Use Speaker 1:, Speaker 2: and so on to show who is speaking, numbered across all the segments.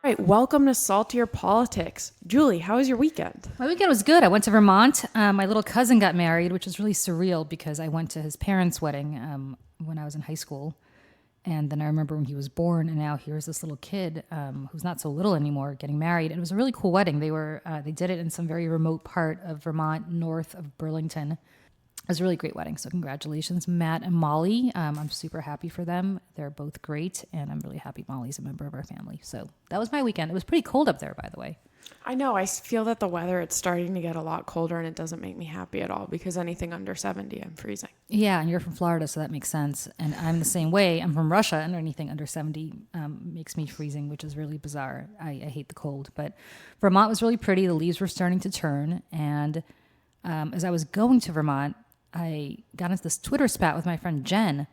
Speaker 1: All right, welcome to Saltier Politics. Julie, how was your weekend?
Speaker 2: My weekend was good. I went to Vermont. My little cousin got married, which was really surreal because I went to his parents' wedding when I was in high school. And then I remember when he was born, and now here's this little kid who's not so little anymore getting married. And it was a really cool wedding. They did it in some very remote part of Vermont, north of Burlington. It was a really great wedding. So congratulations, Matt and Molly. I'm super happy for them. They're both great, and I'm really happy Molly's a member of our family. So that was my weekend. It was pretty cold up there, by the way.
Speaker 1: I know. I feel that the weather, it's starting to get a lot colder, and it doesn't make me happy at all because anything under 70, I'm freezing.
Speaker 2: Yeah, and you're from Florida, so that makes sense. And I'm the same way. I'm from Russia, and anything under 70 makes me freezing, which is really bizarre. I hate the cold. But Vermont was really pretty. The leaves were starting to turn. And as I was going to Vermont, I got into this Twitter spat with my friend Jen,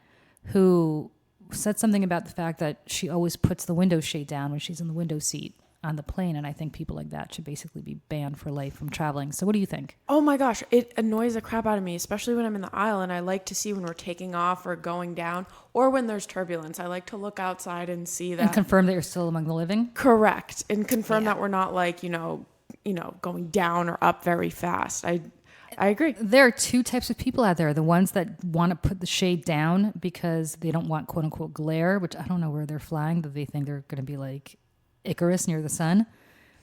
Speaker 2: who said something about the fact that she always puts the window shade down when she's in the window seat on the plane. And I think people like that should basically be banned for life from traveling. So what do you think?
Speaker 1: Oh my gosh, it annoys the crap out of me, especially when I'm in the aisle, and I like to see when we're taking off or going down or when there's turbulence. I like to look outside and see that.
Speaker 2: And confirm that you're still among the living?
Speaker 1: Correct. And confirm that we're not like, going down or up very fast. I agree.
Speaker 2: There are two types of people out there. The ones that want to put the shade down because they don't want quote unquote glare, which I don't know where they're flying, that they think they're going to be like Icarus near the sun.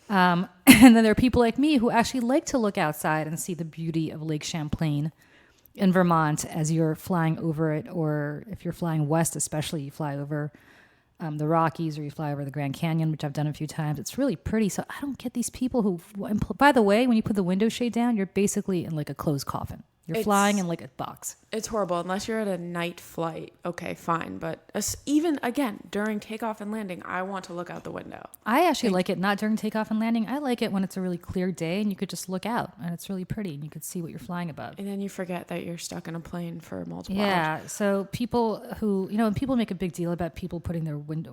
Speaker 2: And then there are people like me who actually like to look outside and see the beauty of Lake Champlain in Vermont as you're flying over it, or if you're flying west, especially you fly over the Rockies or you fly over the Grand Canyon, which I've done a few times. It's really pretty. So I don't get these people who, by the way, when you put the window shade down, you're basically in like a closed coffin. You're flying in like a box.
Speaker 1: It's horrible unless you're at a night flight. Okay, fine. But even, again, during takeoff and landing, I want to look out the window.
Speaker 2: I actually like it not during takeoff and landing. I like it when it's a really clear day and you could just look out and it's really pretty and you could see what you're flying above.
Speaker 1: And then you forget that you're stuck in a plane for multiple hours.
Speaker 2: Yeah. So people who, when people make a big deal about people putting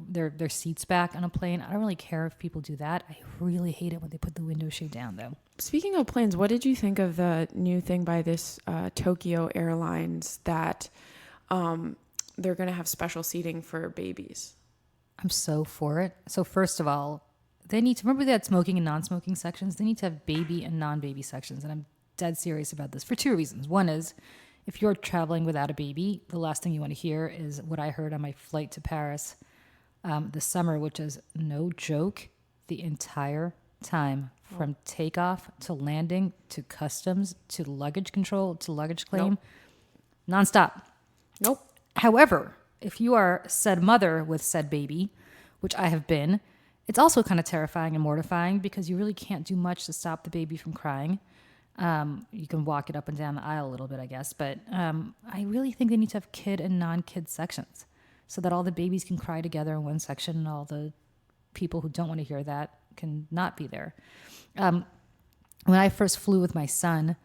Speaker 2: their seats back on a plane, I don't really care if people do that. I really hate it when they put the window shade down, though.
Speaker 1: Speaking of planes, what did you think of the new thing by this Tokyo Airlines that they're going to have special seating for babies?
Speaker 2: I'm so for it. So first of all, they need to remember they had smoking and non-smoking sections. They need to have baby and non-baby sections. And I'm dead serious about this for two reasons. One is if you're traveling without a baby, the last thing you want to hear is what I heard on my flight to Paris this summer, which is no joke, the entire time from takeoff to landing to customs to luggage control to luggage claim, nonstop.
Speaker 1: Nope.
Speaker 2: However, if you are said mother with said baby, which I have been, it's also kind of terrifying and mortifying because you really can't do much to stop the baby from crying. You can walk it up and down the aisle a little bit, I guess, but I really think they need to have kid and non-kid sections so that all the babies can cry together in one section and all the people who don't want to hear that can not be there. When I first flew with my son,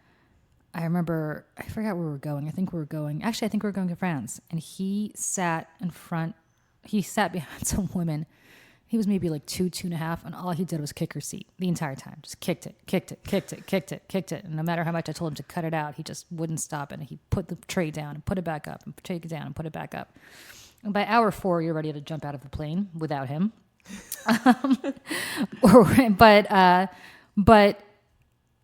Speaker 2: I remember, I forgot where we were going. I think we were going to France. And he sat behind some woman. He was maybe like 2.5, and all he did was kick her seat the entire time. Just kicked it. And no matter how much I told him to cut it out, he just wouldn't stop it. And he put the tray down and put it back up and take it down and put it back up. And by hour 4, you're ready to jump out of the plane without him. But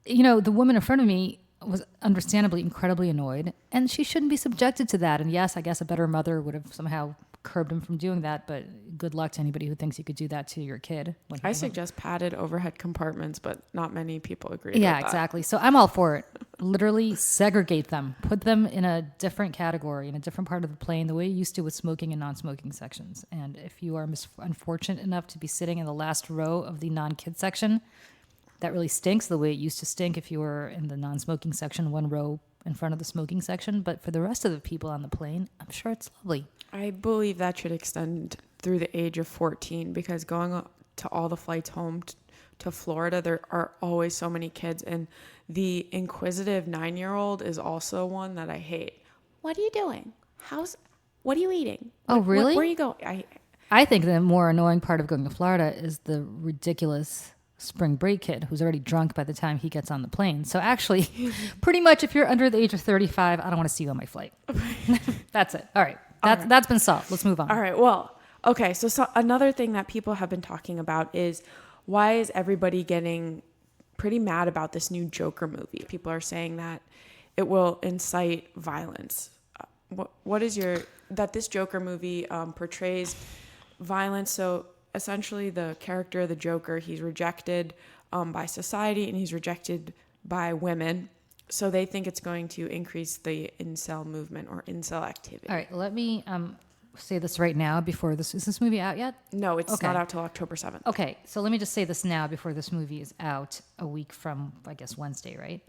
Speaker 2: the woman in front of me was understandably incredibly annoyed, and she shouldn't be subjected to that. And yes, I guess a better mother would have somehow curbed him from doing that, but good luck to anybody who thinks you could do that to your kid.
Speaker 1: I suggest padded overhead compartments, but not many people agree with that.
Speaker 2: Yeah, exactly. So I'm all for it. Literally segregate them. Put them in a different category, in a different part of the plane, the way you used to with smoking and non-smoking sections. And if you are unfortunate enough to be sitting in the last row of the non-kid section, that really stinks the way it used to stink if you were in the non-smoking section, one row in front of the smoking section. But for the rest of the people on the plane, I'm sure it's lovely.
Speaker 1: I believe that should extend through the age of 14 because going to all the flights home to Florida, there are always so many kids. And the inquisitive 9-year-old is also one that I hate. What are you doing? What are you eating?
Speaker 2: Oh, really?
Speaker 1: Where are you going?
Speaker 2: I think the more annoying part of going to Florida is the ridiculous spring break kid who's already drunk by the time he gets on the plane. So actually, pretty much if you're under the age of 35, I don't want to see you on my flight. That's it. All right. That's been solved. Let's move on.
Speaker 1: All right. Well, Okay, so another thing that people have been talking about is why is everybody getting pretty mad about this new Joker movie? People are saying that it will incite violence. What is that this Joker movie portrays violence? So essentially, the character of the Joker, he's rejected by society and he's rejected by women. So they think it's going to increase the incel movement or incel activity.
Speaker 2: All right, let me say this right now before this. Is this movie out yet?
Speaker 1: No, it's
Speaker 2: Okay.
Speaker 1: not out till October 7th.
Speaker 2: Okay, so let me just say this now before this movie is out a week from, I guess, Wednesday, right?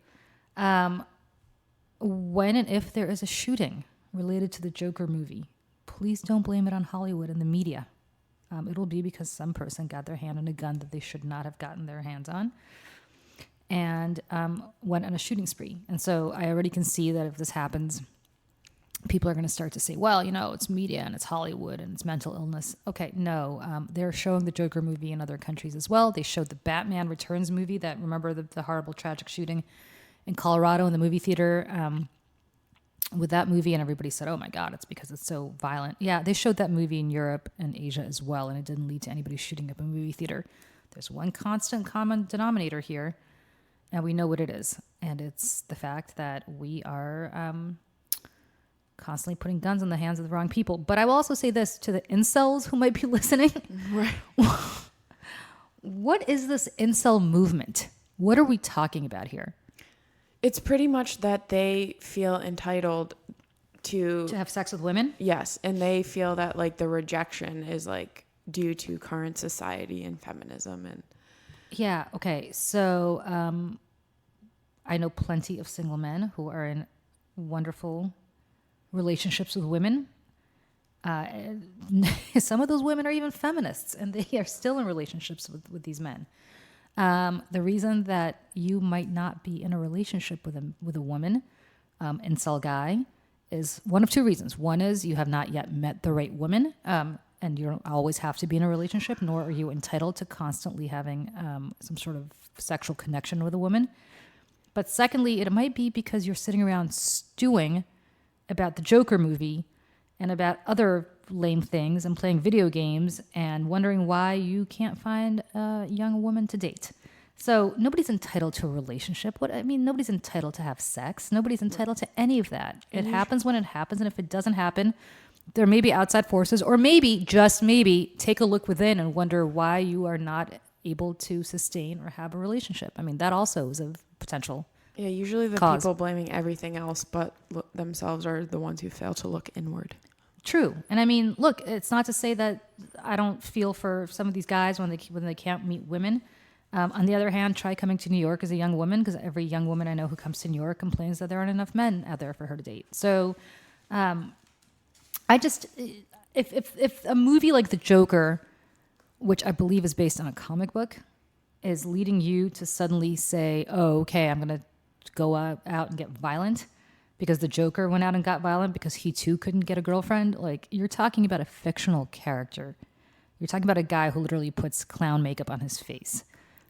Speaker 2: When and if there is a shooting related to the Joker movie, please don't blame it on Hollywood and the media. It'll be because some person got their hand on a gun that they should not have gotten their hands on and went on a shooting spree. And so I already can see that if this happens, people are going to start to say, well, it's media and it's Hollywood and it's mental illness. Okay, no. They're showing the Joker movie in other countries as well. They showed the Batman Returns movie that, remember the horrible, tragic shooting in Colorado in the movie theater with that movie, and everybody said, oh my God, it's because it's so violent. Yeah, they showed that movie in Europe and Asia as well, and it didn't lead to anybody shooting up a movie theater. There's one constant common denominator here, and we know what it is. And it's the fact that we are constantly putting guns in the hands of the wrong people. But I will also say this to the incels who might be listening.
Speaker 1: Right.
Speaker 2: What is this incel movement? What are we talking about here?
Speaker 1: It's pretty much that they feel entitled to
Speaker 2: have sex with women?
Speaker 1: Yes, and they feel that like the rejection is like due to current society and feminism and
Speaker 2: Yeah, okay. So I know plenty of single men who are in wonderful relationships with women. Some of those women are even feminists, and they are still in relationships with these men. The reason that you might not be in a relationship with a woman, incel guy, is one of two reasons. One is you have not yet met the right woman, and you don't always have to be in a relationship, nor are you entitled to constantly having some sort of sexual connection with a woman. But secondly, it might be because you're sitting around stewing about the Joker movie and about other lame things and playing video games and wondering why you can't find a young woman to date. So nobody's entitled to a relationship. Nobody's entitled to have sex. Nobody's entitled to any of that. It happens when it happens, and if it doesn't happen, there may be outside forces, or maybe, just maybe, take a look within and wonder why you are not able to sustain or have a relationship. That also is a potential
Speaker 1: yeah, usually the
Speaker 2: cause.
Speaker 1: people blaming everything else but themselves are the ones who fail to look inward.
Speaker 2: True. And look, it's not to say that I don't feel for some of these guys when they can't meet women. On the other hand, try coming to New York as a young woman, because every young woman I know who comes to New York complains that there aren't enough men out there for her to date. So if a movie like The Joker, which I believe is based on a comic book, is leading you to suddenly say, oh, okay, I'm going to go out and get violent because the Joker went out and got violent because he too couldn't get a girlfriend. Like, you're talking about a fictional character. You're talking about a guy who literally puts clown makeup on his face.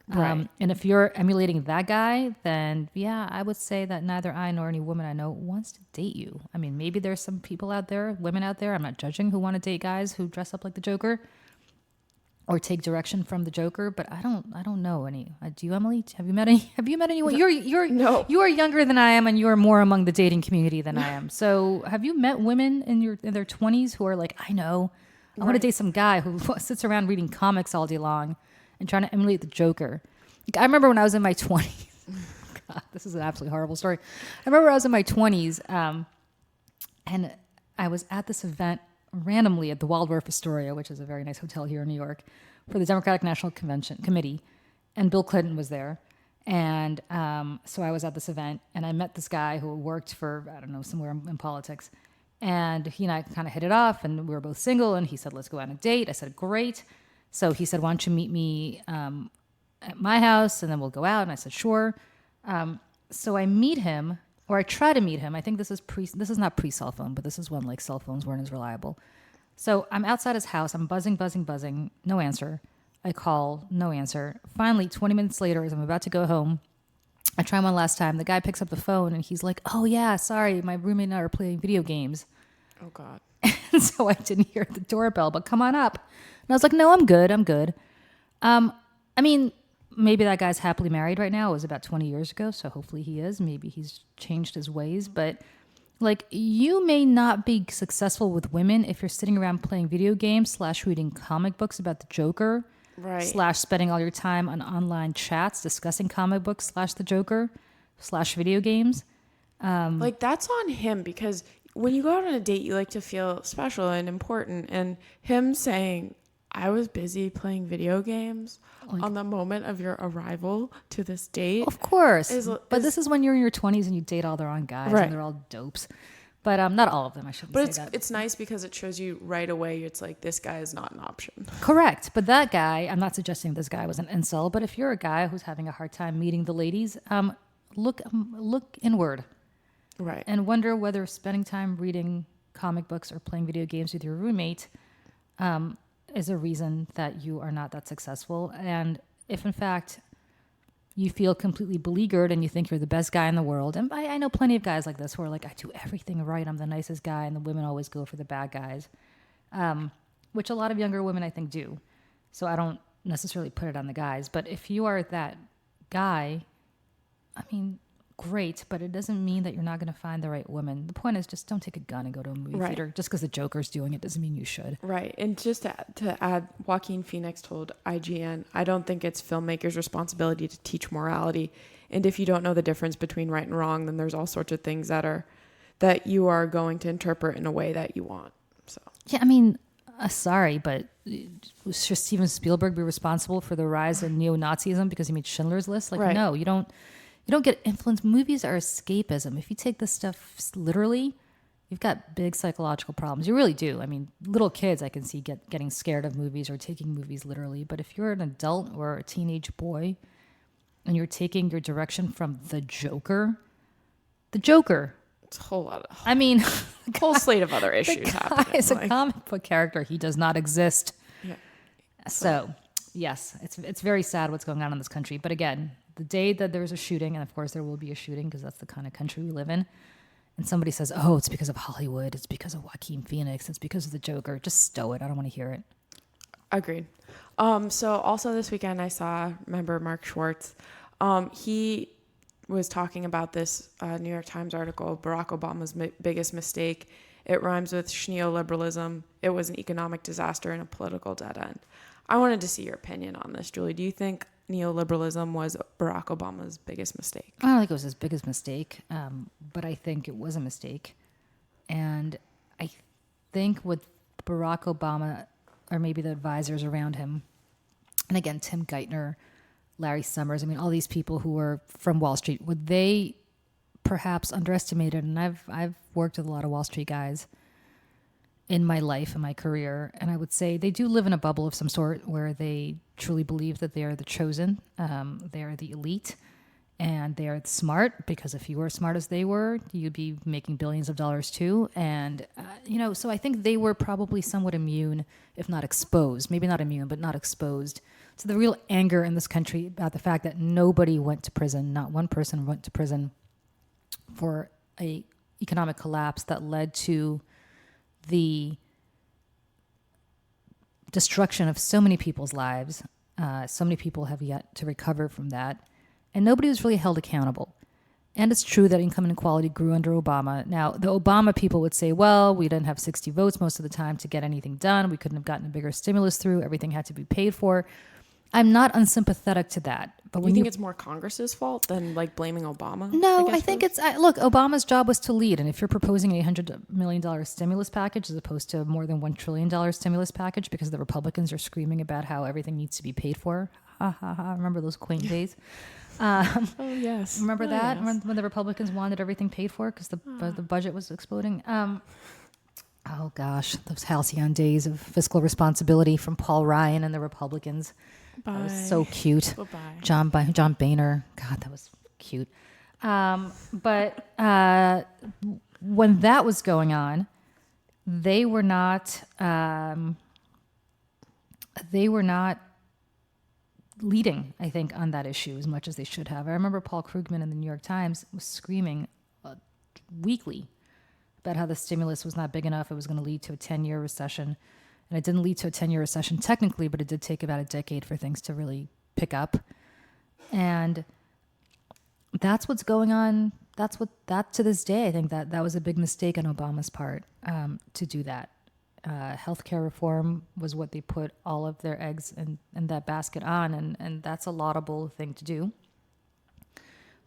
Speaker 1: Right.
Speaker 2: And if you're emulating that guy, then yeah, I would say that neither I nor any woman I know wants to date you. Maybe there's some people out there, women out there, I'm not judging, who want to date guys who dress up like the Joker or take direction from the Joker, but I don't know any. Do you, Emily? Have you met anyone?
Speaker 1: No.
Speaker 2: You are younger than I am, and you are more among the dating community than I am. So have you met women in their 20s who are like, I know, I want to date some guy who sits around reading comics all day long and trying to emulate the Joker? Like, I remember when I was in my 20s. God, this is an absolutely horrible story. I remember I was in my 20s, and I was at this event randomly at the Waldorf Astoria, which is a very nice hotel here in New York, for the Democratic National Committee, and Bill Clinton was there. And so I was at this event, and I met this guy who worked for, I don't know, somewhere in politics. And he and I kind of hit it off, and we were both single, and he said, let's go on a date. I said, great. So he said, why don't you meet me at my house, and then we'll go out. And I said, sure. So I meet him, or I try to meet him. I think this is not pre-cell phone, but this is when like cell phones weren't as reliable. So I'm outside his house. I'm buzzing. No answer. I call, no answer. Finally, 20 minutes later, as I'm about to go home, I try one last time. The guy picks up the phone, and he's like, oh yeah, sorry, my roommate and I are playing video games.
Speaker 1: Oh God.
Speaker 2: And so I didn't hear the doorbell, but come on up. And I was like, no, I'm good. I mean, maybe that guy's happily married right now. It was about 20 years ago, so hopefully he is. Maybe he's changed his ways. But, like, you may not be successful with women if you're sitting around playing video games / reading comic books about the Joker.
Speaker 1: Right.
Speaker 2: / spending all your time on online chats discussing comic books / the Joker / video games.
Speaker 1: Like, that's on him, because when you go out on a date, you like to feel special and important. And him saying, I was busy playing video games on the moment of your arrival to this date.
Speaker 2: Of course. But this is when you're in your 20s and you date all the wrong guys,
Speaker 1: Right.
Speaker 2: and they're all dopes. But not all of them, I shouldn't
Speaker 1: But
Speaker 2: say that.
Speaker 1: it's nice because it shows you right away, it's like, this guy is not an option.
Speaker 2: Correct. But that guy, I'm not suggesting this guy was an incel, but if you're a guy who's having a hard time meeting the ladies, look inward.
Speaker 1: Right.
Speaker 2: And wonder whether spending time reading comic books or playing video games with your roommate is a reason that you are not that successful. And if, in fact, you feel completely beleaguered and you think you're the best guy in the world, and I know plenty of guys like this who are like, I do everything right, I'm the nicest guy, and the women always go for the bad guys, which a lot of younger women, I think, do. So I don't necessarily put it on the guys. But if you are that guy, I mean, great, but it doesn't mean that you're not going to find the right woman. The point is, just don't take a gun and go to a movie
Speaker 1: Right.
Speaker 2: theater. Just because the Joker's doing it doesn't mean you should.
Speaker 1: Right. And just to add, Joaquin Phoenix told IGN, I don't think it's filmmakers' responsibility to teach morality. And if you don't know the difference between right and wrong, then there's all sorts of things that you are going to interpret in a way that you want. So
Speaker 2: Yeah, I mean, sorry, but should Steven Spielberg be responsible for the rise in neo-Nazism because he made Schindler's List? Like,
Speaker 1: Right.
Speaker 2: no, you don't get influenced. Movies are escapism. If you take this stuff literally, you've got big psychological problems. You really do. I mean, little kids I can see getting scared of movies or taking movies literally. But if you're an adult or a teenage boy and you're taking your direction from the Joker,
Speaker 1: it's a whole lot of
Speaker 2: I mean,
Speaker 1: whole slate of other
Speaker 2: the
Speaker 1: issues
Speaker 2: guy
Speaker 1: happening.
Speaker 2: is a
Speaker 1: Like,
Speaker 2: comic book character. He does not exist.
Speaker 1: yeah.
Speaker 2: So, yes, it's very sad what's going on in this country. But again, the day that there's a shooting, and of course there will be a shooting because that's the kind of country we live in, and somebody says, oh, it's because of Hollywood, it's because of Joaquin Phoenix, it's because of the Joker, just stow it. I don't want to hear it.
Speaker 1: Agreed. So also this weekend I saw, remember Mark Schwartz? He was talking about this New York Times article, Barack Obama's biggest mistake. It rhymes with neoliberalism. It was an economic disaster and a political dead end. I wanted to see your opinion on this, Julie. Do you think neoliberalism was Barack Obama's biggest mistake?
Speaker 2: I don't think it was his biggest mistake, but I think it was a mistake. And I think with Barack Obama, or maybe the advisors around him, and again, Tim Geithner, Larry Summers, I mean, all these people who were from Wall Street, were they perhaps underestimated? And I've worked with a lot of Wall Street guys in my life, in my career, and I would say they do live in a bubble of some sort where they truly believe that they are the chosen, they are the elite, and they are smart, because if you were as smart as they were, you'd be making billions of dollars too. And, so I think they were probably somewhat immune, if not exposed, maybe not immune, but not exposed to the real anger in this country about the fact that nobody went to prison, not one person went to prison for a economic collapse that led to the destruction of so many people's lives. So many people have yet to recover from that. And nobody was really held accountable. And it's true that income inequality grew under Obama. Now, the Obama people would say, well, we didn't have 60 votes most of the time to get anything done. We couldn't have gotten a bigger stimulus through. Everything had to be paid for. I'm not unsympathetic to that. But
Speaker 1: Do you think it's more Congress's fault than like blaming Obama?
Speaker 2: No, I think it's look. Obama's job was to lead, and if you're proposing an $800 million stimulus package as opposed to more than $1 trillion stimulus package because the Republicans are screaming about how everything needs to be paid for, ha ha ha! Remember those quaint days?
Speaker 1: Oh yes.
Speaker 2: Remember that
Speaker 1: Yes.
Speaker 2: when the Republicans wanted everything paid for because the budget was exploding. Oh gosh, those halcyon days of fiscal responsibility from Paul Ryan and the Republicans.
Speaker 1: Bye.
Speaker 2: That was so cute.
Speaker 1: Bye-bye.
Speaker 2: John Boehner. God, that was cute. But when that was going on, they were not leading, I think, on that issue as much as they should have. I remember Paul Krugman in the New York Times was screaming weekly about how the stimulus was not big enough. It was going to lead to a 10-year recession. And it didn't lead to a 10-year recession technically, but it did take about a decade for things to really pick up. And that's what's going on. That to this day, I think that was a big mistake on Obama's part, to do that. Healthcare reform was what they put all of their eggs in that basket on, and that's a laudable thing to do.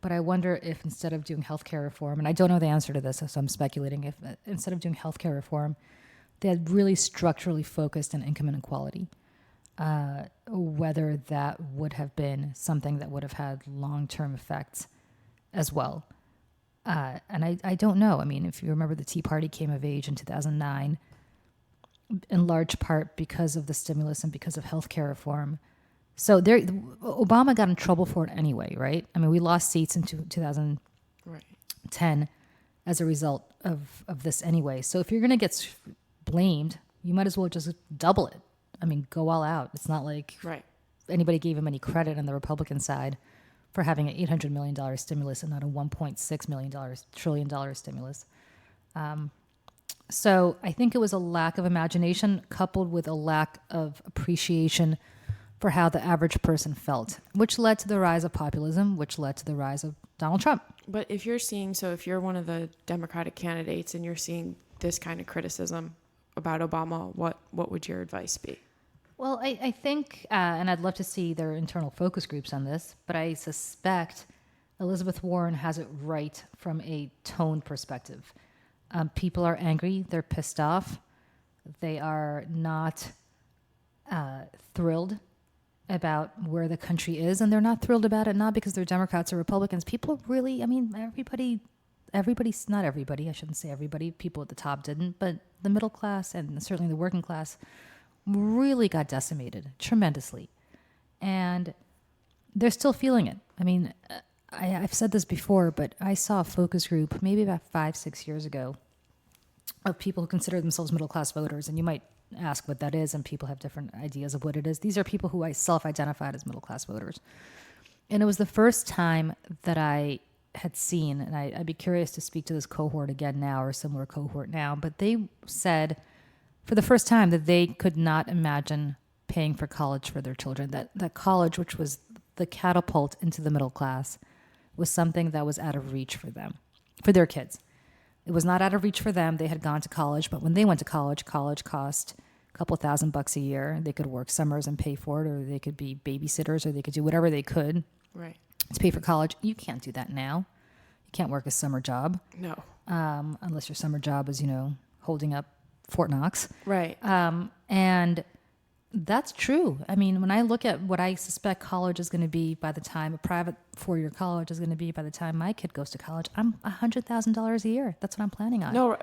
Speaker 2: But I wonder if instead of doing healthcare reform, and I don't know the answer to this, so I'm speculating, if instead of doing healthcare reform, they had really structurally focused on income inequality, whether that would have been something that would have had long-term effects as well. And I don't know. I mean, if you remember, the Tea Party came of age in 2009, in large part because of the stimulus and because of healthcare reform. So Obama got in trouble for it anyway, right? I mean, we lost seats in 2010 as a result of this anyway. So if you're going to get blamed, you might as well just double it. I mean, go all out. It's not like anybody gave him any credit on the Republican side for having an $800 million stimulus and not a $1.6 trillion stimulus. So I think it was a lack of imagination coupled with a lack of appreciation for how the average person felt, which led to the rise of populism, which led to the rise of Donald Trump.
Speaker 1: But if you're one of the Democratic candidates and you're seeing this kind of criticism about Obama, what would your advice be?
Speaker 2: Well, I think, and I'd love to see their internal focus groups on this, but I suspect Elizabeth Warren has it right from a tone perspective. People are angry. They're pissed off. They are not thrilled about where the country is, and they're not thrilled about it not because they're Democrats or Republicans. People really, I mean, everybody's not everybody, I shouldn't say everybody, people at the top didn't, but the middle class and certainly the working class really got decimated tremendously. And they're still feeling it. I mean, I've said this before, but I saw a focus group maybe about 5-6 years ago of people who consider themselves middle-class voters, and you might ask what that is, and people have different ideas of what it is. These are people who I self-identified as middle-class voters. And it was the first time that I had seen, and I'd be curious to speak to this cohort again now, or a similar cohort now, but they said for the first time that they could not imagine paying for college for their children, that college, which was the catapult into the middle class, was something that was out of reach for them, for their kids. It was not out of reach for them. They had gone to college, but when they went to college cost a couple $1,000 a year. They could work summers and pay for it, or they could be babysitters, or they could do whatever they could to pay for college. You can't do that now. You can't work a summer job.
Speaker 1: No.
Speaker 2: Unless your summer job is, holding up Fort Knox.
Speaker 1: Right.
Speaker 2: And that's true. I mean, when I look at what I suspect college is going to be by the time, a private 4-year college is going to be by the time my kid goes to college, I'm $100,000 a year. That's what I'm planning on.
Speaker 1: No,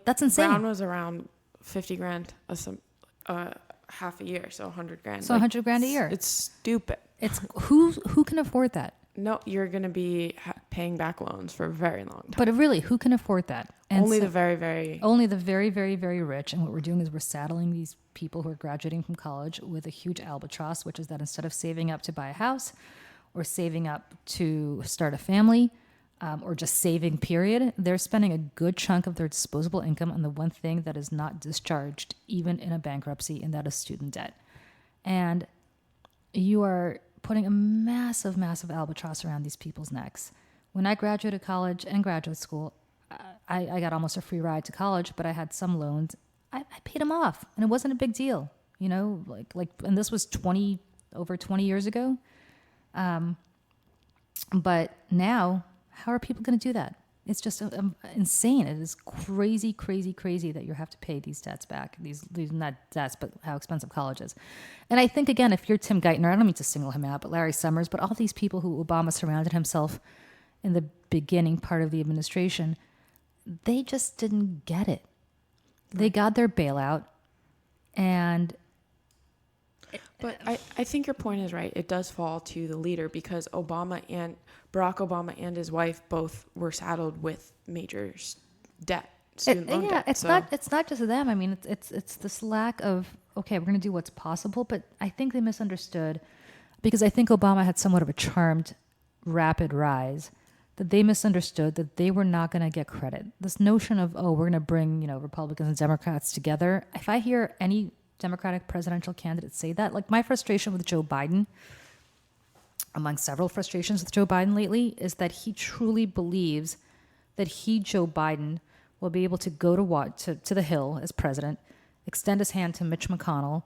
Speaker 2: that's insane.
Speaker 1: Brown was around $50,000 half a year, so $100,000.
Speaker 2: So $100,000 a year.
Speaker 1: It's stupid.
Speaker 2: It's who can afford that?
Speaker 1: No, you're going to be paying back loans for a very long time.
Speaker 2: But really, who can afford that? And
Speaker 1: only the very, very...
Speaker 2: Only the very, very, very rich. And what we're doing is we're saddling these people who are graduating from college with a huge albatross, which is that instead of saving up to buy a house or saving up to start a family or just saving, period, they're spending a good chunk of their disposable income on the one thing that is not discharged, even in a bankruptcy, and that is student debt. And you are putting a massive, massive albatross around these people's necks. When I graduated college and graduate school, I got almost a free ride to college, but I had some loans. I paid them off, and it wasn't a big deal, and this was over 20 years ago. But now, how are people going to do that? It's just insane. It is crazy, crazy, crazy that you have to pay these debts back. These not debts, but how expensive college is. And I think, again, if you're Tim Geithner, I don't mean to single him out, but Larry Summers, but all these people who Obama surrounded himself in the beginning part of the administration, they just didn't get it. They got their bailout, and...
Speaker 1: But I think your point is right. It does fall to the leader, because Barack Obama and his wife both were saddled with major debt, student loan debt.
Speaker 2: It's not just them. I mean, it's this lack of, okay, we're going to do what's possible, but I think they misunderstood, because I think Obama had somewhat of a charmed, rapid rise that they misunderstood that they were not going to get credit. This notion of, oh, we're going to bring, Republicans and Democrats together. If I hear any Democratic presidential candidate say that, like my frustration with Joe Biden, among several frustrations with Joe Biden lately, is that he truly believes that Joe Biden, will be able to go to the Hill as president, extend his hand to Mitch McConnell,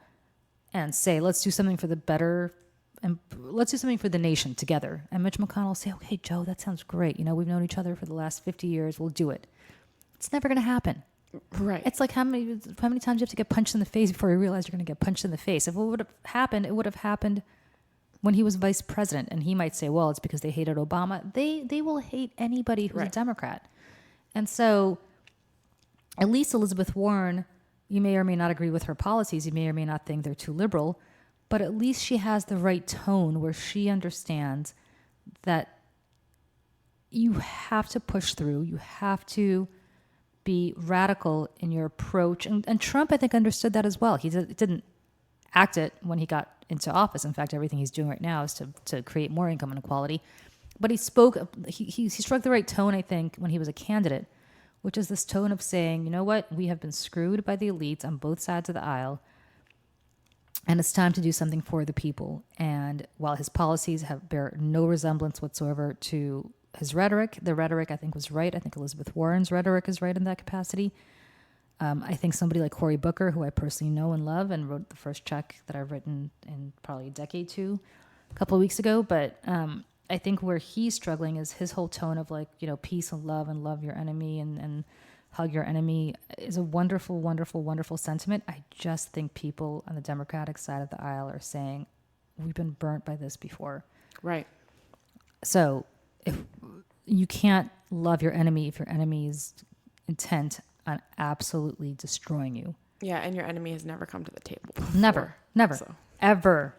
Speaker 2: and say, let's do something for the better, and let's do something for the nation together. And Mitch McConnell will say, okay, Joe, that sounds great. We've known each other for the last 50 years. We'll do it. It's never going to happen.
Speaker 1: Right.
Speaker 2: It's like how many times you have to get punched in the face before you realize you're going to get punched in the face. If it would have happened, it would have happened when he was vice president. And he might say, well, it's because they hated Obama. They will hate anybody who's a Democrat. And so at least Elizabeth Warren, you may or may not agree with her policies. You may or may not think they're too liberal. But at least she has the right tone where she understands that you have to push through. You have to be radical in your approach. And Trump, I think, understood that as well. He didn't act it when he got into office. In fact, everything he's doing right now is to create more income inequality. But he struck the right tone, I think, when he was a candidate, which is this tone of saying, you know what, we have been screwed by the elites on both sides of the aisle. And it's time to do something for the people. And while his policies bear no resemblance whatsoever to his rhetoric, the rhetoric, I think, was right. I think Elizabeth Warren's rhetoric is right in that capacity. I think somebody like Cory Booker, who I personally know and love and wrote the first check that I've written in probably a decade a couple of weeks ago. But I think where he's struggling is his whole tone of peace and love your enemy and hug your enemy is a wonderful, wonderful, wonderful sentiment. I just think people on the Democratic side of the aisle are saying, we've been burnt by this before.
Speaker 1: Right.
Speaker 2: So if you can't love your enemy if your enemy is intent on absolutely destroying you.
Speaker 1: Yeah, and your enemy has never come to the table before.
Speaker 2: Never,
Speaker 1: So.
Speaker 2: ever.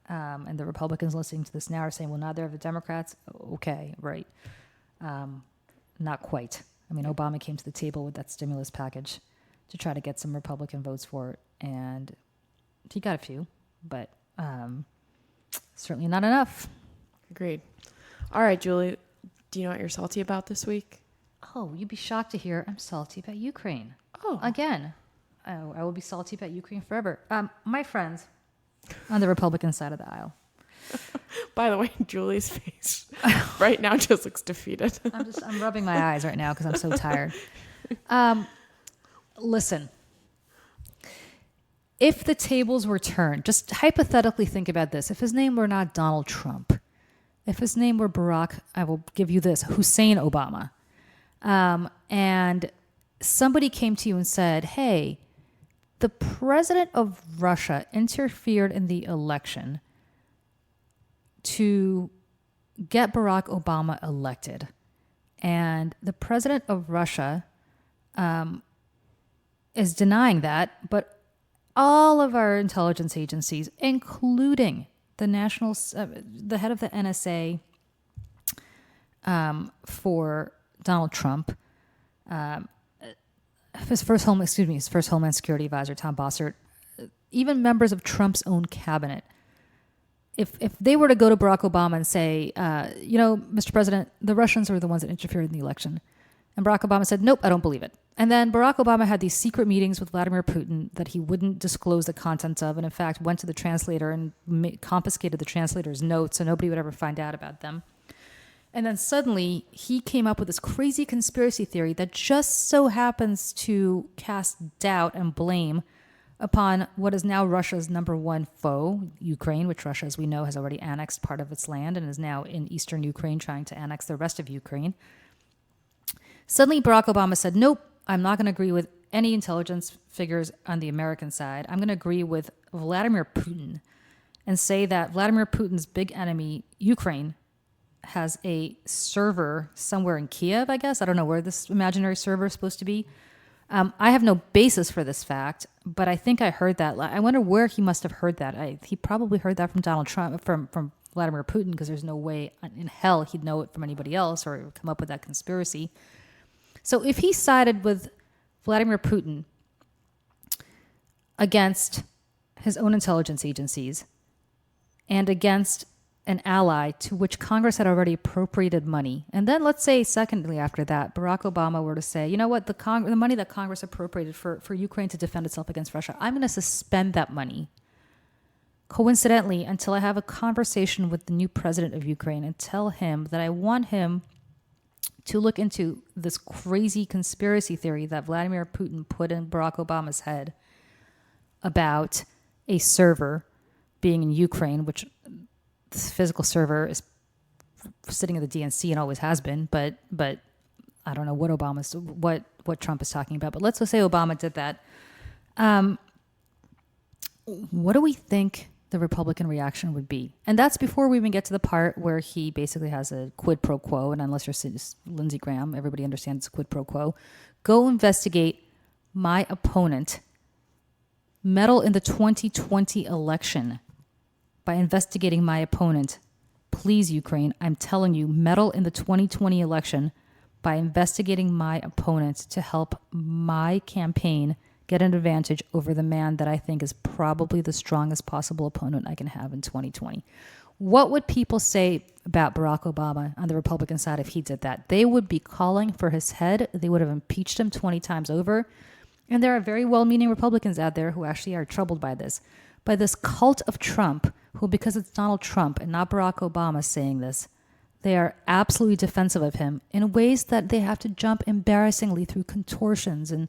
Speaker 2: And the Republicans listening to this now are saying, well, now they're the Democrats. Okay, right. Not quite. I mean, Obama came to the table with that stimulus package to try to get some Republican votes for it, and he got a few, but certainly not enough.
Speaker 1: Agreed. All right, Julie, do you know what you're salty about this week?
Speaker 2: Oh, you'd be shocked to hear I'm salty about Ukraine.
Speaker 1: Oh.
Speaker 2: Again, I will be salty about Ukraine forever. My friends on the Republican side of the aisle.
Speaker 1: By the way, Julie's face right now just looks defeated.
Speaker 2: I'm rubbing my eyes right now because I'm so tired. Listen, if the tables were turned, just hypothetically think about this. If his name were not Donald Trump, if his name were Barack, I will give you this, Hussein Obama, and somebody came to you and said, hey, the president of Russia interfered in the election to get Barack Obama elected. And the president of Russia is denying that, but all of our intelligence agencies, including the the head of the NSA for Donald Trump, his first Homeland Security advisor, Tom Bossert, even members of Trump's own cabinet, if they were to go to Barack Obama and say, Mr. President, the Russians were the ones that interfered in the election, and Barack Obama said, nope, I don't believe it. And then Barack Obama had these secret meetings with Vladimir Putin that he wouldn't disclose the contents of, and in fact went to the translator and confiscated the translator's notes so nobody would ever find out about them. And then suddenly he came up with this crazy conspiracy theory that just so happens to cast doubt and blame upon what is now Russia's number one foe, Ukraine, which Russia, as we know, has already annexed part of its land and is now in eastern Ukraine trying to annex the rest of Ukraine. Suddenly Barack Obama said, nope, I'm not going to agree with any intelligence figures on the American side. I'm going to agree with Vladimir Putin and say that Vladimir Putin's big enemy, Ukraine, has a server somewhere in Kiev, I guess. I don't know where this imaginary server is supposed to be. I have no basis for this fact, but I think I heard that. I wonder where he must have heard that. He probably heard that from Donald Trump, from Vladimir Putin, because there's no way in hell he'd know it from anybody else or come up with that conspiracy. So if he sided with Vladimir Putin against his own intelligence agencies and against an ally to which Congress had already appropriated money. And then let's say, secondly, after that, Barack Obama were to say, you know what, the money that Congress appropriated for Ukraine to defend itself against Russia, I'm going to suspend that money, coincidentally, until I have a conversation with the new president of Ukraine and tell him that I want him to look into this crazy conspiracy theory that Vladimir Putin put in Barack Obama's head about a server being in Ukraine, which this physical server is sitting at the DNC and always has been, but I don't know what Trump is talking about. But let's just say Obama did that. What do we think the Republican reaction would be? And that's before we even get to the part where he basically has a quid pro quo. And unless you're Lindsey Graham, everybody understands quid pro quo. Go investigate my opponent. Meddle in the 2020 election by investigating my opponent. Please, Ukraine, I'm telling you, meddle in the 2020 election by investigating my opponent to help my campaign get an advantage over the man that I think is probably the strongest possible opponent I can have in 2020. What would people say about Barack Obama on the Republican side if he did that? They would be calling for his head. They would have impeached him 20 times over. And there are very well-meaning Republicans out there who actually are troubled by this cult of Trump, who, because it's Donald Trump and not Barack Obama saying this, they are absolutely defensive of him in ways that they have to jump embarrassingly through contortions and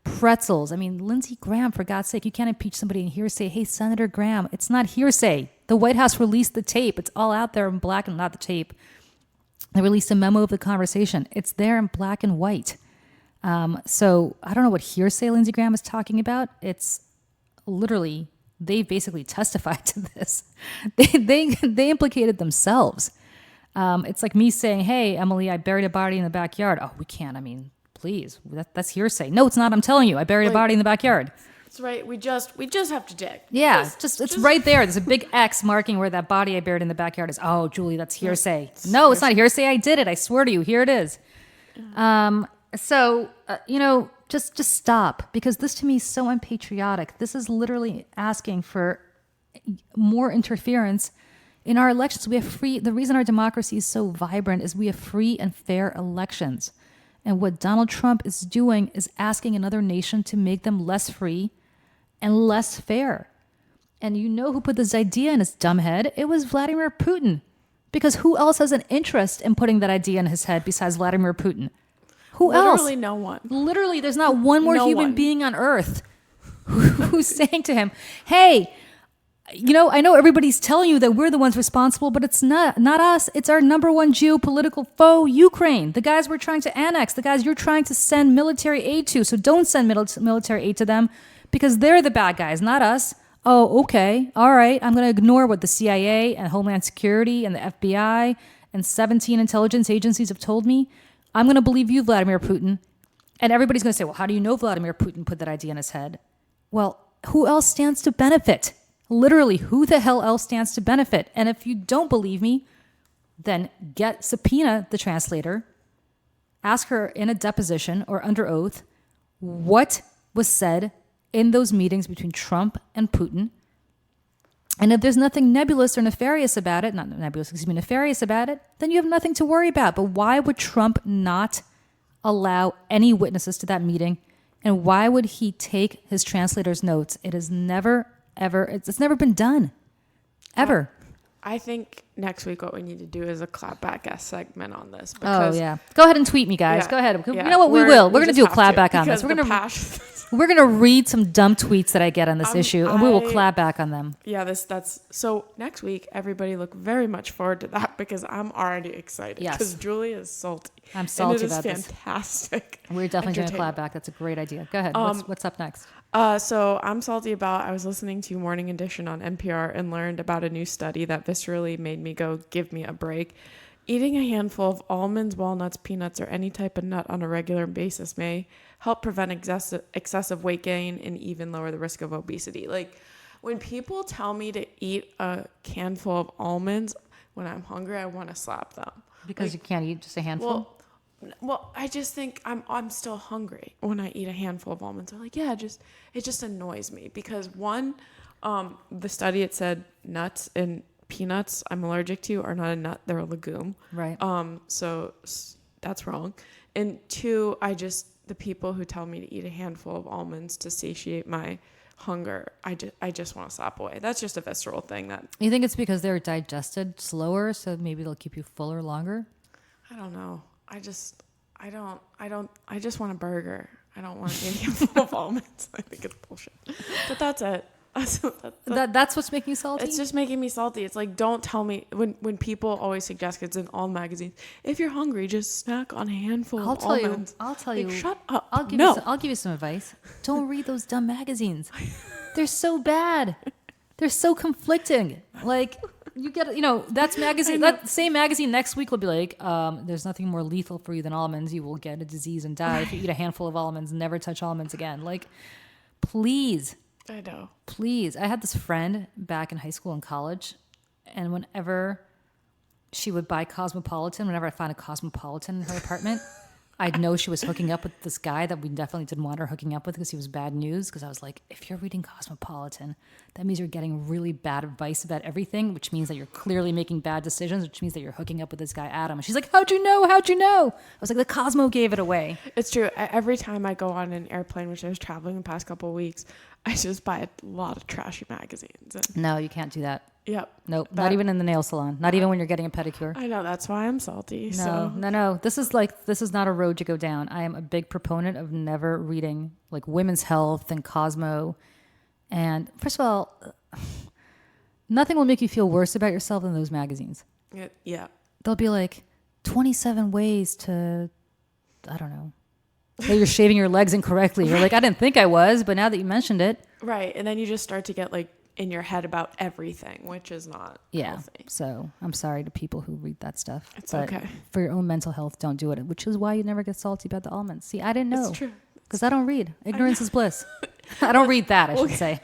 Speaker 2: pretzels. I mean, Lindsey Graham, for God's sake, you can't impeach somebody in hearsay. Hey, Senator Graham, it's not hearsay. The White House released the tape. It's all out there in black and not the tape. They released a memo of the conversation. It's there in black and white. So I don't know what hearsay Lindsey Graham is talking about. It's literally, they basically testified to this. They implicated themselves. It's like me saying, hey, Emily, I buried a body in the backyard. Oh, we can't. I mean, please, that's hearsay. No, it's not. I'm telling you, I buried a body in the backyard.
Speaker 1: That's right. We just have to dig.
Speaker 2: Yeah, it's right there. There's a big X marking where that body I buried in the backyard is. Oh, Julie, that's hearsay. No, it's not hearsay. I did it. I swear to you. Here it is. So, just stop, because this to me is so unpatriotic. This is literally asking for more interference in our elections. The reason our democracy is so vibrant is we have free and fair elections. And what Donald Trump is doing is asking another nation to make them less free and less fair. And you know who put this idea in his dumb head? It was Vladimir Putin. Because who else has an interest in putting that idea in his head besides Vladimir Putin? Who else?
Speaker 1: Literally no one.
Speaker 2: Literally, there's not one more human being on earth who's saying to him, hey, I know everybody's telling you that we're the ones responsible, but it's not us. It's our number one geopolitical foe, Ukraine. The guys we're trying to annex, the guys you're trying to send military aid to. So don't send military aid to them because they're the bad guys, not us. Oh, okay. All right. I'm going to ignore what the CIA and Homeland Security and the FBI and 17 intelligence agencies have told me. I'm going to believe you, Vladimir Putin. And everybody's going to say, well, how do you know Vladimir Putin put that idea in his head? Well, who else stands to benefit? Literally, who the hell else stands to benefit? And if you don't believe me, then subpoena the translator, ask her in a deposition or under oath what was said in those meetings between Trump and Putin. And if there's nothing nebulous or nefarious about it, nefarious about it, then you have nothing to worry about. But why would Trump not allow any witnesses to that meeting? And why would he take his translator's notes? It has never, ever, it's never been done. Ever.
Speaker 1: I think next week what we need to do is a clapback segment on this. Because,
Speaker 2: go ahead and tweet me, guys. Go ahead.
Speaker 1: Yeah,
Speaker 2: you know what? We will. We're going to do a clapback on this. We're going to read some dumb tweets that I get on this issue, and we will clap back on them.
Speaker 1: Yeah, so next week, everybody look very much forward to that because I'm already excited.
Speaker 2: Yes.
Speaker 1: Because Julie is salty.
Speaker 2: I'm salty about
Speaker 1: this.
Speaker 2: This.
Speaker 1: Fantastic.
Speaker 2: We're definitely doing a clap back. That's a great idea. Go ahead. What's up next?
Speaker 1: So I'm salty about, I was listening to Morning Edition on NPR and learned about a new study that viscerally made me go, give me a break. Eating a handful of almonds, walnuts, peanuts, or any type of nut on a regular basis may help prevent excessive weight gain and even lower the risk of obesity. Like, when people tell me to eat a handful of almonds when I'm hungry, I want to slap them.
Speaker 2: Because you can't eat just a handful?
Speaker 1: Well, I just think I'm still hungry when I eat a handful of almonds. I'm like, it just annoys me because one, the study, it said nuts and peanuts I'm allergic to are not a nut, they're a legume.
Speaker 2: Right.
Speaker 1: So that's wrong. And 2, the people who tell me to eat a handful of almonds to satiate my hunger, I just want to slap away. That's just a visceral thing that
Speaker 2: You think it's because they're digested slower, so maybe they'll keep you fuller longer?
Speaker 1: I don't know. I just want a burger. I don't want a handful of almonds. I think it's bullshit. But that's it.
Speaker 2: That's what's making you salty?
Speaker 1: It's just making me salty. It's like, don't tell me when people always suggest, it's in all magazines, if you're hungry, just snack on a handful of almonds.
Speaker 2: I'll tell
Speaker 1: Like,
Speaker 2: you.
Speaker 1: shut up.
Speaker 2: I'll give you some advice. Don't read those dumb magazines. They're so bad. They're so conflicting. Like, that's magazine. That same magazine next week will be like, there's nothing more lethal for you than almonds. You will get a disease and die if you eat a handful of almonds. Never touch almonds again. Like, please.
Speaker 1: I know.
Speaker 2: Please. I had this friend back in high school and college, and whenever she would buy Cosmopolitan, whenever I found a Cosmopolitan in her apartment, I'd know she was hooking up with this guy that we definitely didn't want her hooking up with because he was bad news. Because I was like, if you're reading Cosmopolitan, that means you're getting really bad advice about everything, which means that you're clearly making bad decisions, which means that you're hooking up with this guy, Adam. And she's like, how'd you know? How'd you know? I was like, the Cosmo gave it away.
Speaker 1: It's true. Every time I go on an airplane, which I was traveling the past couple of weeks, I just buy a lot of trashy magazines. And,
Speaker 2: No, you can't do that.
Speaker 1: yep.
Speaker 2: Nope. Not even in the nail salon. Not even when you're getting a pedicure.
Speaker 1: I know. That's why I'm salty.
Speaker 2: No. This is not a road to go down. I am a big proponent of never reading like Women's Health and Cosmo. And first of all, nothing will make you feel worse about yourself than those magazines.
Speaker 1: Yeah.
Speaker 2: They'll be like 27 ways to, I don't know, that you're shaving your legs incorrectly. You're like, I didn't think I was, but now that you mentioned it.
Speaker 1: Right. And then you just start to get like in your head about everything, which is not healthy.
Speaker 2: So I'm sorry to people who read that stuff.
Speaker 1: It's
Speaker 2: but
Speaker 1: okay.
Speaker 2: For your own mental health, don't do it, which is why you never get salty about the almonds. See, I didn't know.
Speaker 1: It's true.
Speaker 2: Because I don't read. Ignorance is bliss. I don't read that, I should say.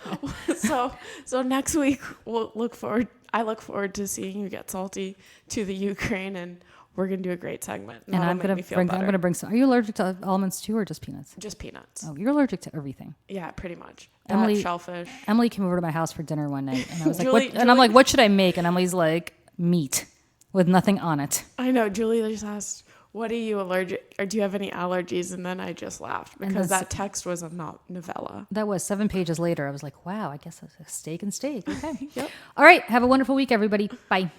Speaker 1: So next week I look forward to seeing you get salty to the Ukraine, and we're going to do a great segment.
Speaker 2: And I'm going to bring some. Are you allergic to almonds too, or just peanuts?
Speaker 1: Just peanuts.
Speaker 2: Oh, you're allergic to everything.
Speaker 1: Yeah, pretty much.
Speaker 2: Emily,
Speaker 1: shellfish.
Speaker 2: Emily came over to my house for dinner one night, and I was like,
Speaker 1: Julie-
Speaker 2: and I'm like, what should I make? And Emily's like, meat with nothing on it.
Speaker 1: I know. Julie just asked, what are you allergic, or do you have any allergies? And then I just laughed because that text was a novella.
Speaker 2: That was 7 pages later. I was like, wow, I guess that's a steak and steak. Okay.
Speaker 1: Yep.
Speaker 2: All right. Have a wonderful week, everybody. Bye.